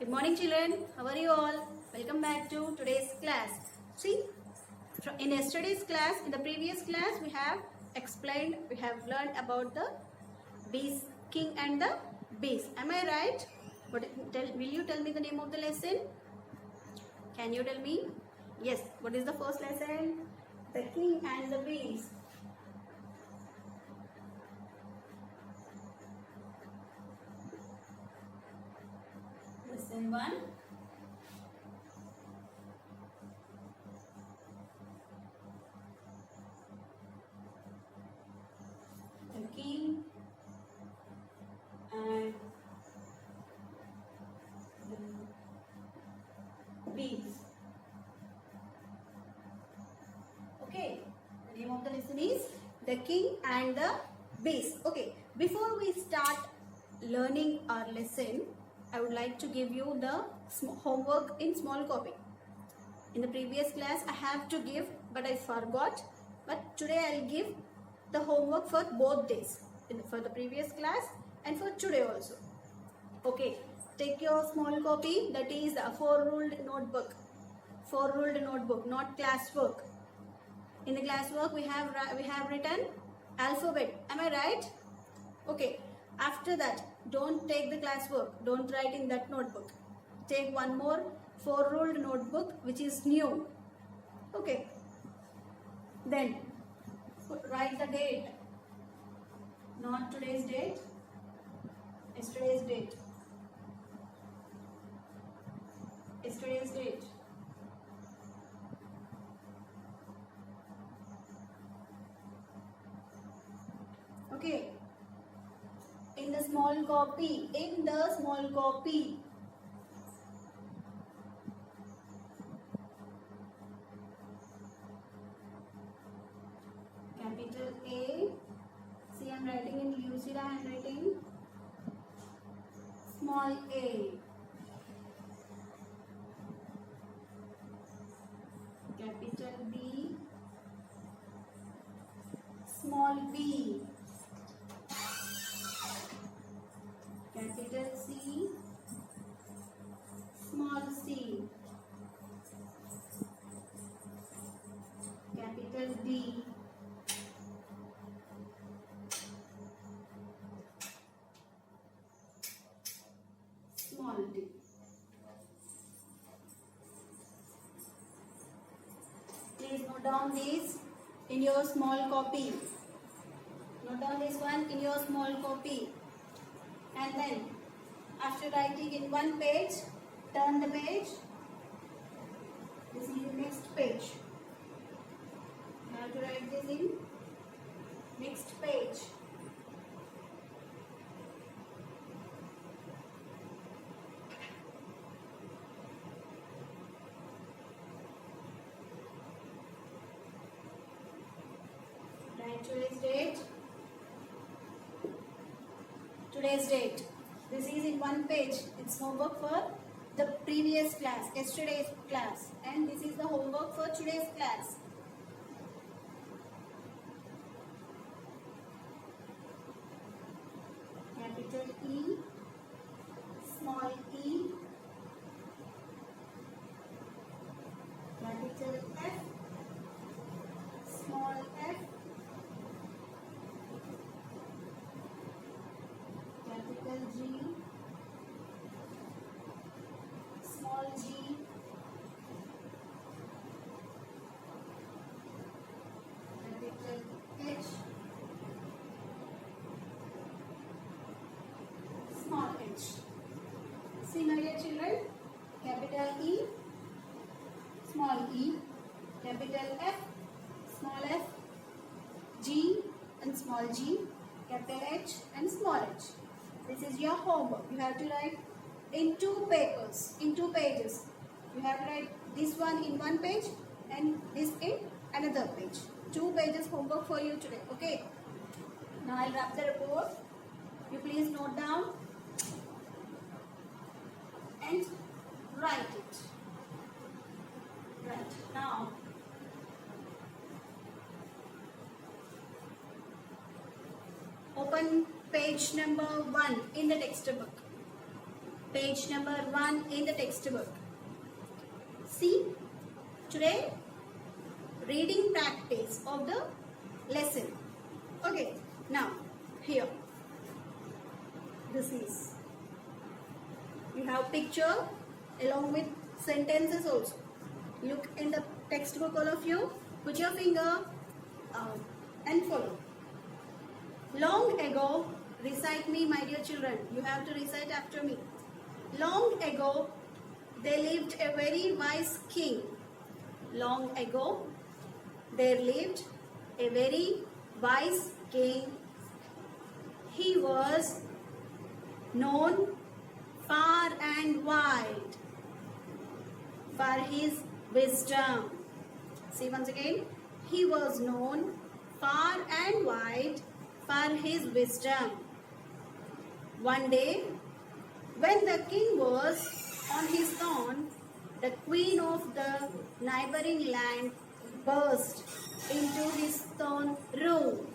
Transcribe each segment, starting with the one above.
Good morning children, how are you all? Welcome back to today's class. See, in yesterday's class, in the previous class, we have learned about the bees, king and the bees. Am I right? Will you tell me the name of the lesson? Can you tell me? Yes, what is the first lesson? The king and the bees. Lesson 1. The king and the bees. Okay, the name of the lesson is The King and the Bees. Okay, before we start learning our lesson, I would like to give you the homework in small copy. In the previous class, I have to give, but I forgot. But today I'll give the homework for both days, for the previous class and for today also. Okay, take your small copy, that is a 4-ruled notebook. 4-ruled notebook, not classwork. In the classwork, we have written alphabet. Am I right? Okay. After that, don't take the classwork. Don't write in that notebook. Take one more 4-ruled notebook, which is new. Okay. Then write the date. Not today's date. Yesterday's date. Yesterday's date. Okay. In the small copy. Capital A. See, I am writing in Lucida handwriting. Small a. Capital B. Small b. Capital C. Small c. Capital D. Small d. Please note down this in your small copy. Note down this one in your small copy. And then after writing in one page, turn the page. This is the next page. You have to write this in next page. Write today's date. Today's date. This is in one page. It's homework for the previous class, yesterday's class, and this is the homework for today's class. Capital E, small e, capital F, small f, capital G, small g, capital H, small h. See, my dear children, capital E, small e, capital F, small f, G and small g, capital H and small h. This is your homework. You have to write in 2 papers, in 2 pages. You have to write this one in one page and this in another page. 2 pages homework for you today. Okay. Now I'll wrap the report. You please note down and write it. Right. Now open page number 1 in the textbook. page number 1 in the textbook. See, today reading practice of the lesson. Okay, now here this is, you have picture along with sentences also. Look in the textbook, all of you. Put your finger and follow. Long ago, recite me, my dear children. You have to recite after me. Long ago, there lived a very wise king. Long ago, there lived a very wise king. He was known far and wide for his wisdom. See once again. He was known far and wide for his wisdom. One day, when the king was on his throne, the queen of the neighboring land burst into his throne room.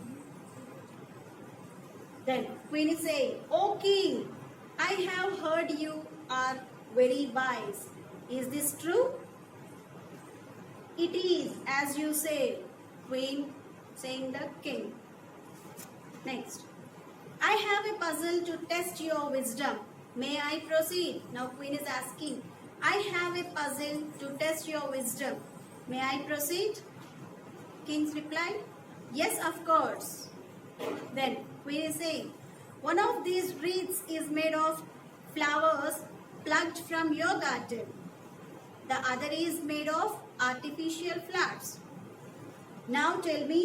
Then queen is saying, "O king, I have heard you are very wise. Is this true?" "It is as you say," queen saying the king. Next. "I have a puzzle to test your wisdom. May I proceed?" Now queen is asking, "I have a puzzle to test your wisdom. May I proceed?" King's reply, "Yes, of course." Then queen is saying, "One of these wreaths is made of flowers plucked from your garden. The other is made of artificial flowers. Now tell me,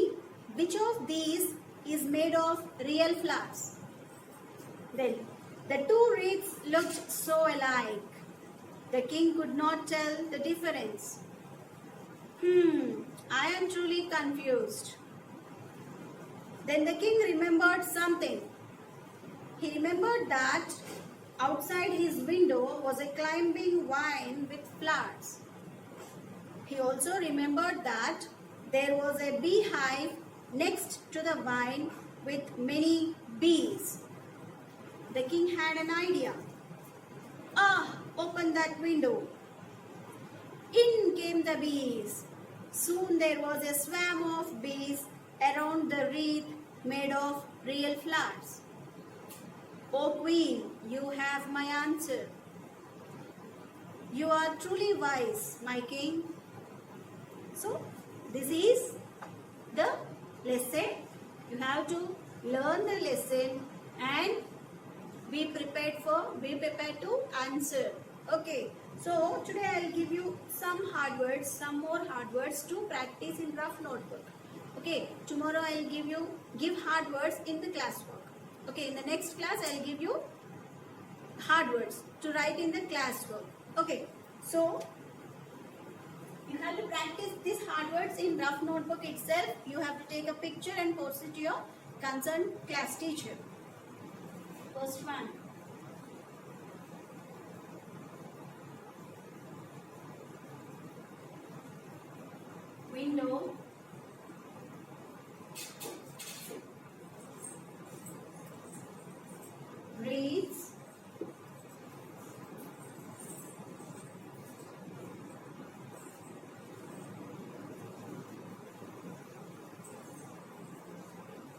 which of these is made of real flowers?" Then the two wreaths looked so alike. The king could not tell the difference. I am truly confused." Then the king remembered something. He remembered that outside his window was a climbing vine with flowers. He also remembered that there was a beehive next to the vine with many bees. The king had an idea. Open that window. In came the bees. Soon there was a swarm of bees around the wreath made of real flowers. "O queen, you have my answer. You are truly wise, my king." So, this is the lesson. You have to learn the lesson and be prepared to answer. Okay. So, today I will give you some more hard words to practice in rough notebook. Okay. Tomorrow I will give hard words in the classwork. Okay. In the next class I will give you hard words to write in the classwork. Okay. So, you have to practice these hard words in rough notebook itself. You have to take a picture and post it to your concerned class teacher. First one. Window. Reads.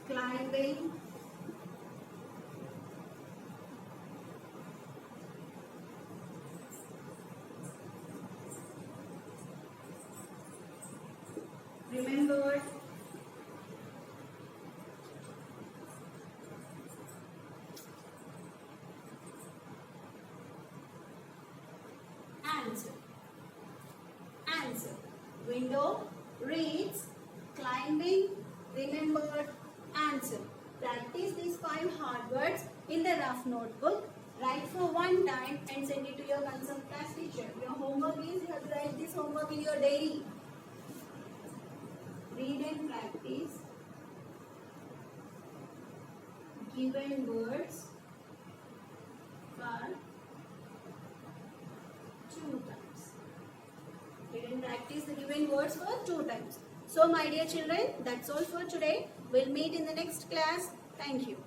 Climbing. Remembered. Answer. Window, reads, climbing, remembered, answer. Practice these 5 hard words in the rough notebook. Write for one time and send it to your concerned class teacher. Your homework is, you have to write this homework in your diary. Read and practice given words for 2 times. Read and practice the given words for 2 times. So my dear children, that's all for today. We'll meet in the next class. Thank you.